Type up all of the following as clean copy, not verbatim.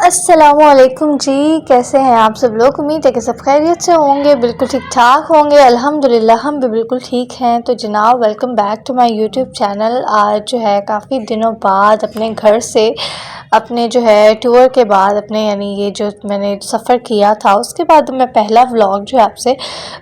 अस्सलामुअलैकुम जी, कैसे हैं आप सब लोग। उम्मीद है कि सब खैरियत से होंगे, बिल्कुल ठीक ठाक होंगे। अल्हम्दुलिल्लाह हम भी बिल्कुल ठीक हैं। तो जनाब, welcome back to my YouTube channel. आज जो है काफ़ी दिनों बाद अपने घर से, अपने जो है टूर के बाद, अपने यानी ये जो मैंने सफ़र किया था उसके बाद मैं पहला व्लॉग जो है आपसे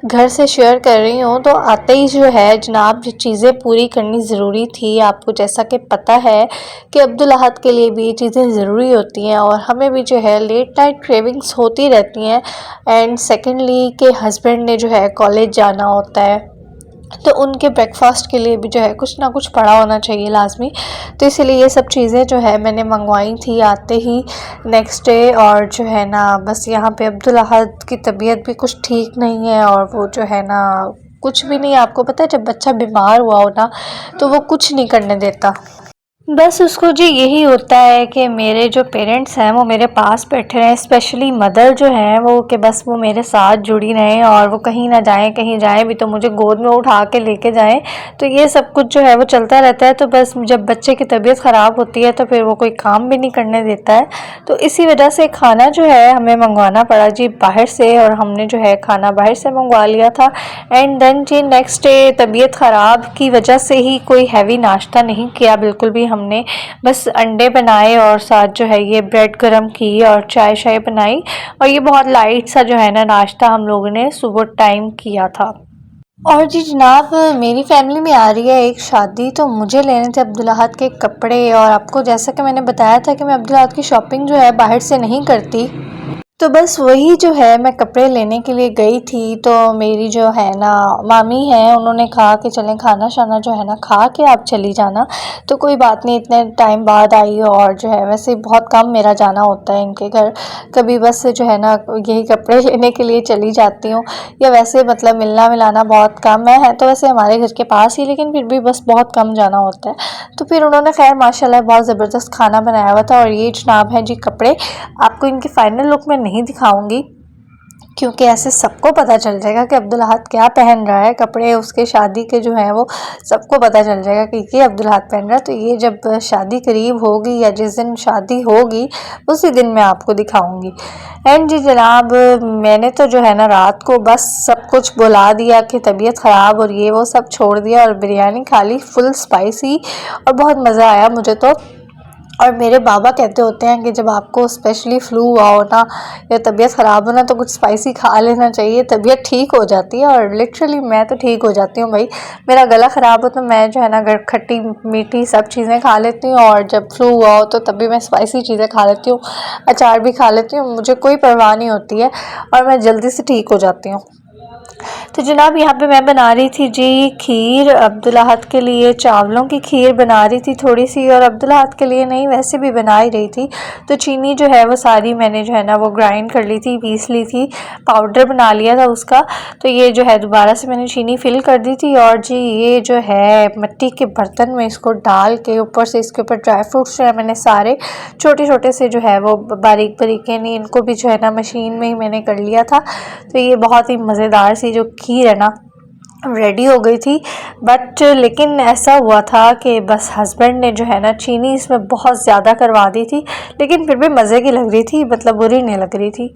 घर से शेयर कर रही हूँ। तो आते ही जो है जनाब, जो चीज़ें पूरी करनी ज़रूरी थी। आपको जैसा कि पता है कि अब्दुल अहद के लिए भी ये चीज़ें ज़रूरी होती हैं और हमें भी जो है लेट नाइट क्रेविंग्स होती रहती हैं। एंड सेकेंडली के हस्बैंड ने जो है कॉलेज जाना होता है, तो उनके ब्रेकफास्ट के लिए भी जो है कुछ ना कुछ पड़ा होना चाहिए लाजमी। तो इसीलिए ये सब चीज़ें जो है मैंने मंगवाई थी आते ही नेक्स्ट डे। और जो है ना, बस यहाँ पे अब्दुल अहद की तबीयत भी कुछ ठीक नहीं है और वो जो है ना कुछ भी नहीं। आपको पता है जब बच्चा बीमार हुआ हो ना तो वो कुछ नहीं करने देता। बस उसको जी यही होता है कि मेरे जो पेरेंट्स हैं वो मेरे पास बैठे रहें, स्पेशली मदर जो है वो, कि बस वो मेरे साथ जुड़ी रहें और वो कहीं ना जाएं, कहीं जाएं भी तो मुझे गोद में उठा के लेके जाएं। तो ये सब कुछ जो है वो चलता रहता है। तो बस जब बच्चे की तबीयत ख़राब होती है तो फिर वो कोई काम भी नहीं करने देता है। तो इसी वजह से खाना जो है हमें मंगवाना पड़ा जी बाहर से, और हमने जो है खाना बाहर से मंगवा लिया था। एंड देन जी नेक्स्ट डे तबीयत ख़राब की वजह से ही कोई हैवी नाश्ता नहीं किया बिल्कुल भी हमने। बस अंडे बनाए और साथ जो है ये ब्रेड गरम की और चाय शाय बनाई। और ये बहुत लाइट सा जो है ना नाश्ता हम लोगों ने सुबह टाइम किया था। और जी जनाब, मेरी फैमिली में आ रही है एक शादी, तो मुझे लेने थे अब्दुल अहद के कपड़े। और आपको जैसा कि मैंने बताया था कि मैं अब्दुल अहद की शॉपिंग जो है बाहर से नहीं करती, तो बस वही जो है मैं कपड़े लेने के लिए गई थी। तो मेरी जो है ना मामी है, उन्होंने कहा कि चलें खाना शाना जो है ना खा के आप चली जाना। तो कोई बात नहीं, इतने टाइम बाद आई। और जो है वैसे बहुत कम मेरा जाना होता है इनके घर, कभी बस जो है ना यही कपड़े लेने के लिए चली जाती हूँ, या वैसे मतलब मिलना मिलाना बहुत कम है तो वैसे हमारे घर के पास ही, लेकिन फिर भी बस बहुत कम जाना होता है। तो फिर उन्होंने खैर माशाल्लाह बहुत ज़बरदस्त खाना बनाया हुआ था। और ये जनाब है जी कपड़े, आपको इनकी फ़ाइनल लुक मैं नहीं दिखाऊंगी क्योंकि ऐसे सबको पता चल जाएगा कि अब्दुल अहद क्या पहन रहा है। कपड़े उसके शादी के जो हैं वो सबको पता चल जाएगा कि ये अब्दुल अहद पहन रहा है। तो ये जब शादी करीब होगी या जिस दिन शादी होगी उसी दिन मैं आपको दिखाऊंगी। एंड जी जनाब, मैंने तो जो है ना रात को बस सब कुछ बुला दिया कि तबीयत ख़राब और ये वो सब छोड़ दिया और बिरयानी खा ली फुल स्पाइसी, और बहुत मज़ा आया मुझे तो। और मेरे बाबा कहते होते हैं कि जब आपको स्पेशली फ्लू हुआ हो ना या तबीयत ख़राब हो ना तो कुछ स्पाइसी खा लेना चाहिए, तबीयत ठीक हो जाती है। और लिटरली मैं तो ठीक हो जाती हूँ भाई। मेरा गला ख़राब हो तो मैं जो है ना खट्टी मीठी सब चीज़ें खा लेती हूँ, और जब फ्लू हुआ हो तो तभी मैं स्पाइसी चीज़ें खा लेती हूँ, अचार भी खा लेती हूँ, मुझे कोई परवाह नहीं होती है और मैं जल्दी से ठीक हो जाती हूँ। तो जनाब यहाँ पे मैं बना रही थी जी खीर अब्दुल अहद के लिए, चावलों की खीर बना रही थी थोड़ी सी, और अब्दुल अहद के लिए नहीं वैसे भी बना ही रही थी। तो चीनी जो है वो सारी मैंने जो है ना वो ग्राइंड कर ली थी, पीस ली थी, पाउडर बना लिया था उसका। तो ये जो है दोबारा से मैंने चीनी फिल कर दी थी। और जी ये जो है मिट्टी के बर्तन में इसको डाल के ऊपर से इसके ऊपर ड्राई फ्रूट्स जो है मैंने सारे छोटे छोटे से जो है वो बारीक बारीक यानी इनको भी जो है ना मशीन में ही मैंने कर लिया था। तो ये बहुत ही मज़ेदार सी जो खीर है ना रेडी हो गई थी। बट लेकिन ऐसा हुआ था कि बस हस्बैंड ने जो है ना चीनी इसमें बहुत ज़्यादा करवा दी थी, लेकिन फिर भी मज़े की लग रही थी, मतलब बुरी नहीं लग रही थी।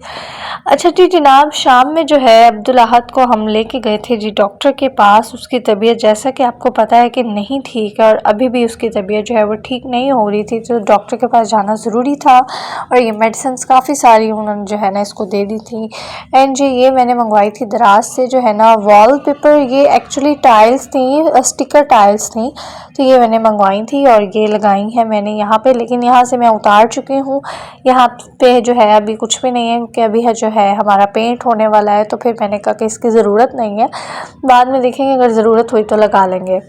अच्छा जी जनाब, शाम में जो है अब्दुल अहद को हम लेके गए थे जी डॉक्टर के पास। उसकी तबीयत जैसा कि आपको पता है कि नहीं ठीक है, और अभी भी उसकी तबीयत जो है वो ठीक नहीं हो रही थी, तो डॉक्टर के पास जाना ज़रूरी था। और ये मेडिसिन काफ़ी सारी उन्होंने जो है ना इसको दे दी थी। एंड जी ये मैंने मंगवाई थी दराज से जो है ना वॉलपेपर, ये एक्चुअली टाइल्स थी, स्टिकर टाइल्स थी, तो ये मैंने मंगवाई थी और ये लगाई हैं मैंने यहाँ पे। लेकिन यहाँ से मैं उतार चुकी हूँ, यहाँ पे जो है अभी कुछ भी नहीं है क्योंकि अभी है जो है हमारा पेंट होने वाला है। तो फिर मैंने कहा कि इसकी ज़रूरत नहीं है, बाद में देखेंगे अगर ज़रूरत हुई तो लगा लेंगे।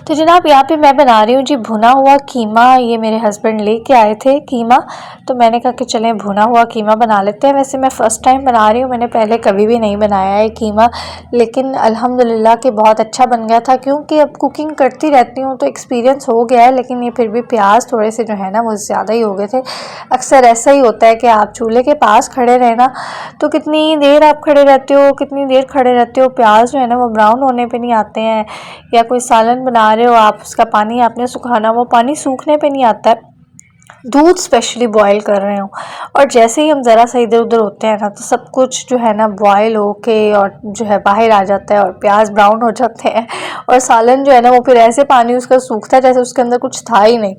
तो जनाब यहाँ पे मैं बना रही हूँ जी भुना हुआ कीमा। ये मेरे हस्बैंड लेके आए थे कीमा, तो मैंने कहा कि चलें भुना हुआ कीमा बना लेते हैं। वैसे मैं फ़र्स्ट टाइम बना रही हूँ, मैंने पहले कभी भी नहीं बनाया है कीमा, लेकिन अल्हम्दुलिल्लाह कि बहुत अच्छा बन गया था। क्योंकि अब कुकिंग करती रहती हूँ तो एक्सपीरियंस हो गया है, लेकिन ये फिर भी प्याज थोड़े से जो है ना वो ज़्यादा ही हो गए थे। अक्सर ऐसा ही होता है कि आप चूल्हे के पास खड़े रहना तो कितनी देर आप खड़े रहते हो, कितनी देर खड़े रहते हो, प्याज जो है ना वो ब्राउन होने पे नहीं आते हैं। या कोई सालन बना रहे हो आप, उसका पानी आपने सुखाना, वो पानी सूखने पे नहीं आता है। दूध स्पेशली बॉईल कर रहे हो। और जैसे ही हम ज़रा सा इधर उधर होते हैं ना तो सब कुछ जो है ना बॉईल होके और जो है बाहर आ जाता है और प्याज ब्राउन हो जाते हैं और सालन जो है ना वो फिर ऐसे पानी उसका सूखता है जैसे उसके अंदर कुछ था ही नहीं।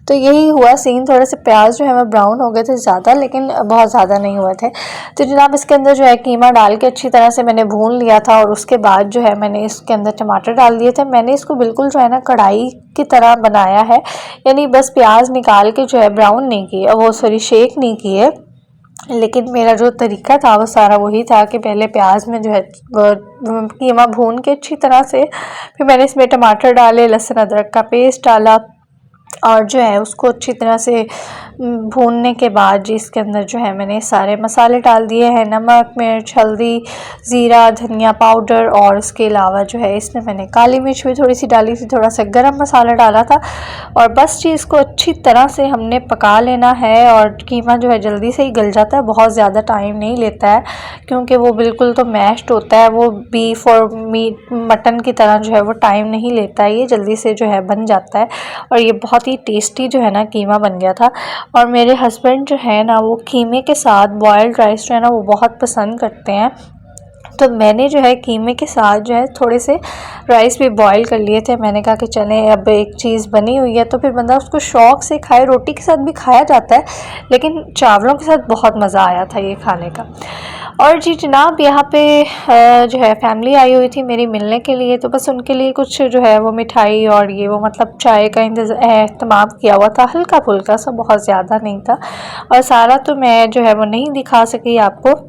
तो यही हुआ सीन, थोड़े से प्याज जो है वो ब्राउन हो गए थे ज़्यादा, लेकिन बहुत ज़्यादा नहीं हुए थे। तो जनाब इसके अंदर जो है कीमा डाल के अच्छी तरह से मैंने भून लिया था और उसके बाद जो है मैंने इसके अंदर टमाटर डाल दिए थे। मैंने इसको बिल्कुल जो है ना कढ़ाई की तरह बनाया है, यानी बस प्याज निकाल के जो है ब्राउन नहीं किए, वो सॉरी शेक नहीं किए, लेकिन मेरा जो तरीका था वो सारा वही था कि पहले प्याज में जो है कीमा भून के अच्छी तरह से, फिर मैंने इसमें टमाटर डाले, लहसुन अदरक का पेस्ट डाला और जो है उसको अच्छी तरह से भूनने के बाद जी इसके अंदर जो है मैंने सारे मसाले डाल दिए हैं, नमक, मिर्च, हल्दी, ज़ीरा, धनिया पाउडर और उसके अलावा जो है इसमें मैंने काली मिर्च भी थोड़ी सी डाली थी, थोड़ा सा गरम मसाला डाला था। और बस जी इसको अच्छी तरह से हमने पका लेना है और कीमा जो है जल्दी से ही गल जाता है, बहुत ज़्यादा टाइम नहीं लेता है क्योंकि वो बिल्कुल तो मैश्ड होता है, वो बीफ और मीट मटन की तरह जो है वो टाइम नहीं लेता है, ये जल्दी से जो है बन जाता है। और ये बहुत ही टेस्टी जो है ना कीमा बन गया था। और मेरे हस्बैंड जो है ना वो कीमे के साथ बॉयल्ड राइस जो है ना वो बहुत पसंद करते हैं, तो मैंने जो है कीमे के साथ जो है थोड़े से राइस भी बॉईल कर लिए थे। मैंने कहा कि चलें अब एक चीज़ बनी हुई है तो फिर बंदा उसको शौक़ से खाए, रोटी के साथ भी खाया जाता है लेकिन चावलों के साथ बहुत मज़ा आया था ये खाने का। और जी जनाब यहाँ पे जो है फैमिली आई हुई थी मेरी मिलने के लिए, तो बस उनके लिए कुछ जो है वो मिठाई और ये वो मतलब चाय का इंतज़ाम किया हुआ था, हल्का फुल्का सा, बहुत ज़्यादा नहीं था। और सारा तो मैं जो है वो नहीं दिखा सकी आपको,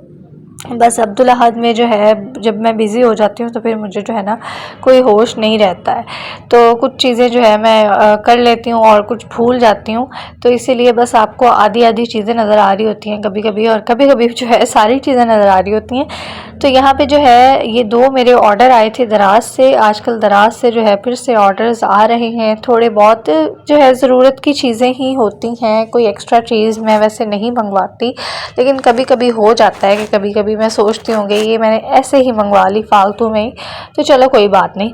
बस अब्दुल अहद में जो है जब मैं बिज़ी हो जाती हूँ तो फिर मुझे जो है ना कोई होश नहीं रहता है, तो कुछ चीज़ें जो है मैं कर लेती हूँ और कुछ भूल जाती हूँ, तो इसीलिए बस आपको आधी आधी चीज़ें नज़र आ रही होती हैं कभी कभी, और कभी कभी जो है सारी चीज़ें नज़र आ रही होती हैं। तो यहाँ पे जो है ये 2 मेरे ऑर्डर आए थे दराज से, आजकल दराज से जो है फिर से ऑर्डर्स आ रहे हैं, थोड़े बहुत जो है ज़रूरत की चीज़ें ही होती हैं, कोई एक्स्ट्रा चीज़ मैं वैसे नहीं मंगवाती, लेकिन कभी कभी हो जाता है कि कभी कभी मैं सोचती हूँ कि ये मैंने ऐसे ही मंगवा ली फालतू में ही, तो चलो कोई बात नहीं,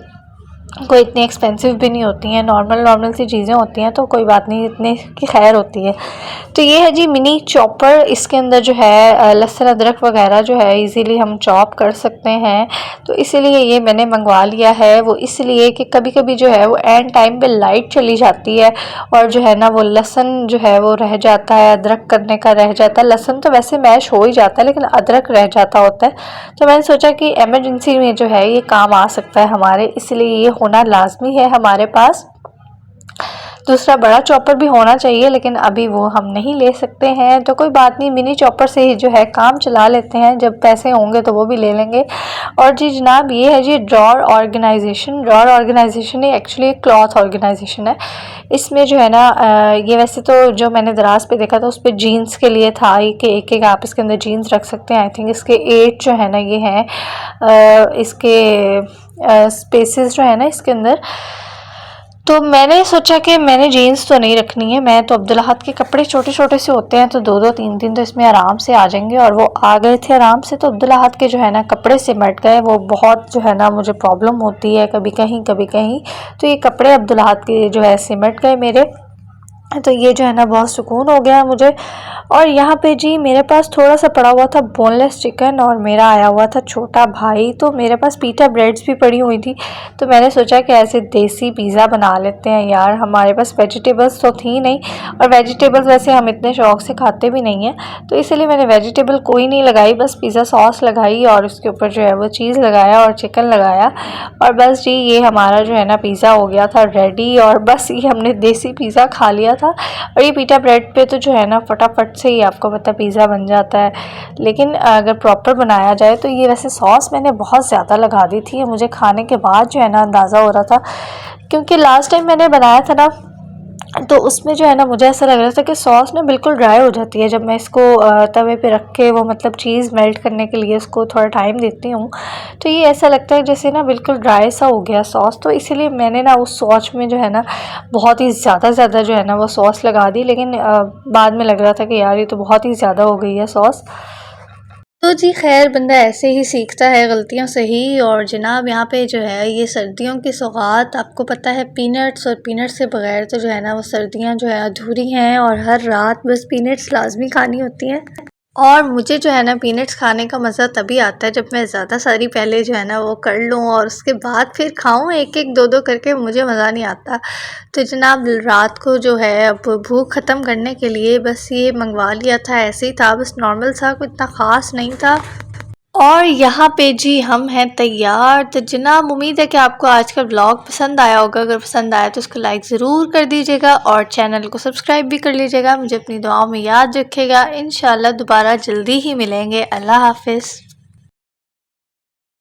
कोई इतनी एक्सपेंसिव भी नहीं होती हैं, नॉर्मल सी चीज़ें होती हैं, तो कोई बात नहीं, इतने की खैर होती है। तो ये है जी मिनी चॉपर, इसके अंदर जो है लहसुन अदरक वगैरह जो है इजीली हम चॉप कर सकते हैं, तो इसीलिए ये मैंने मंगवा लिया है। वो इसलिए कि कभी कभी जो है वो एंड टाइम पे लाइट चली जाती है और जो है ना वो लहसुन जो है वो रह जाता है, अदरक करने का रह जाता है, लहसुन तो वैसे मैश हो ही जाता है लेकिन अदरक रह जाता होता है, तो मैंने सोचा कि एमरजेंसी में जो है ये काम आ सकता है हमारे, इसलिए ये होना लाजमी है हमारे पास। दूसरा बड़ा चॉपर भी होना चाहिए लेकिन अभी वो हम नहीं ले सकते हैं, तो कोई बात नहीं, मिनी चॉपर से ही जो है काम चला लेते हैं, जब पैसे होंगे तो वो भी ले लेंगे। और जी जनाब ये है जी ड्रॉर ऑर्गेनाइजेशन। ड्रॉर ऑर्गेनाइजेशन ये एक्चुअली एक क्लॉथ ऑर्गेनाइजेशन है। इसमें जो है ना ये वैसे तो जो मैंने दराज पे देखा था उस पर जीन्स के लिए था कि एक आप इसके अंदर जीन्स रख सकते हैं। आई थिंक इसके 8 जो है ना ये हैं इसके स्पेसेस जो है ना इसके अंदर, तो मैंने सोचा कि मैंने जीन्स तो नहीं रखनी है, मैं तो अब्दुल अहद के कपड़े छोटे छोटे से होते हैं तो 2-2 3-3 तो इसमें आराम से आ जाएंगे, और वो आ गए थे आराम से। तो अब्दुल अहद के जो है ना कपड़े सिमट गए, वो बहुत जो है ना मुझे प्रॉब्लम होती है कभी कहीं कभी कहीं, तो ये कपड़े अब्दुल अहद के जो है सिमट गए मेरे, तो ये जो है ना बहुत सुकून हो गया मुझे। और यहाँ पे जी मेरे पास थोड़ा सा पड़ा हुआ था बोनलेस चिकन और मेरा आया हुआ था छोटा भाई, तो मेरे पास पीटा ब्रेड्स भी पड़ी हुई थी, तो मैंने सोचा कि ऐसे देसी पिज़्ज़ा बना लेते हैं यार, हमारे पास वेजिटेबल्स तो थी नहीं, और वेजिटेबल्स वैसे हम इतने शौक़ से खाते भी नहीं हैं, तो इसलिए मैंने वेजिटेबल कोई नहीं लगाई, बस पिज़्ज़ा सॉस लगाई और उसके ऊपर जो है वो चीज़ लगाया और चिकन लगाया, और बस जी ये हमारा जो है ना पिज़्ज़ा हो गया था रेडी, और बस ये हमने देसी पिज़्ज़ा खा लिया था। और ये पीटा ब्रेड पे तो जो है ना फटाफट से ही आपको पता पिज़्ज़ा बन जाता है, लेकिन अगर प्रॉपर बनाया जाए तो ये वैसे सॉस मैंने बहुत ज़्यादा लगा दी थी, मुझे खाने के बाद जो है ना अंदाज़ा हो रहा था, क्योंकि लास्ट टाइम मैंने बनाया था ना तो उसमें जो है ना मुझे ऐसा लग रहा था कि सॉस ना बिल्कुल ड्राई हो जाती है जब मैं इसको तवे पे रख के वो मतलब चीज़ मेल्ट करने के लिए उसको थोड़ा टाइम देती हूँ, तो ये ऐसा लगता है जैसे ना बिल्कुल ड्राई सा हो गया सॉस, तो इसीलिए मैंने ना उस सॉस में जो है ना बहुत ही ज़्यादा जो है ना वो सॉस लगा दी, लेकिन बाद में लग रहा था कि यार ये तो बहुत ही ज़्यादा हो गई है सॉस। तो जी खैर, बंदा ऐसे ही सीखता है गलतियों से ही। और जनाब यहाँ पे जो है ये सर्दियों की सौगात, आपको पता है पीनट्स, और पीनट्स से बगैर तो जो है ना वो सर्दियाँ जो है अधूरी हैं, और हर रात बस पीनट्स लाजमी खानी होती हैं। और मुझे जो है ना पीनट्स खाने का मज़ा तभी आता है जब मैं ज़्यादा सारी पहले जो है ना वो कर लूँ, और उसके बाद फिर खाऊँ एक एक दो दो करके, मुझे मज़ा नहीं आता। तो जनाब रात को जो है अब भूख ख़त्म करने के लिए बस ये मंगवा लिया था, ऐसे ही था, बस नॉर्मल सा, कोई इतना ख़ास नहीं था। और यहाँ पे जी हम हैं तैयार। तो जनाब उम्मीद है कि आपको आज का व्लॉग पसंद आया होगा। अगर पसंद आया तो उसको लाइक ज़रूर कर दीजिएगा, और चैनल को सब्सक्राइब भी कर लीजिएगा। मुझे अपनी दुआओं में याद रखिएगा। इंशाल्लाह दोबारा जल्दी ही मिलेंगे। अल्लाह हाफ़िज़।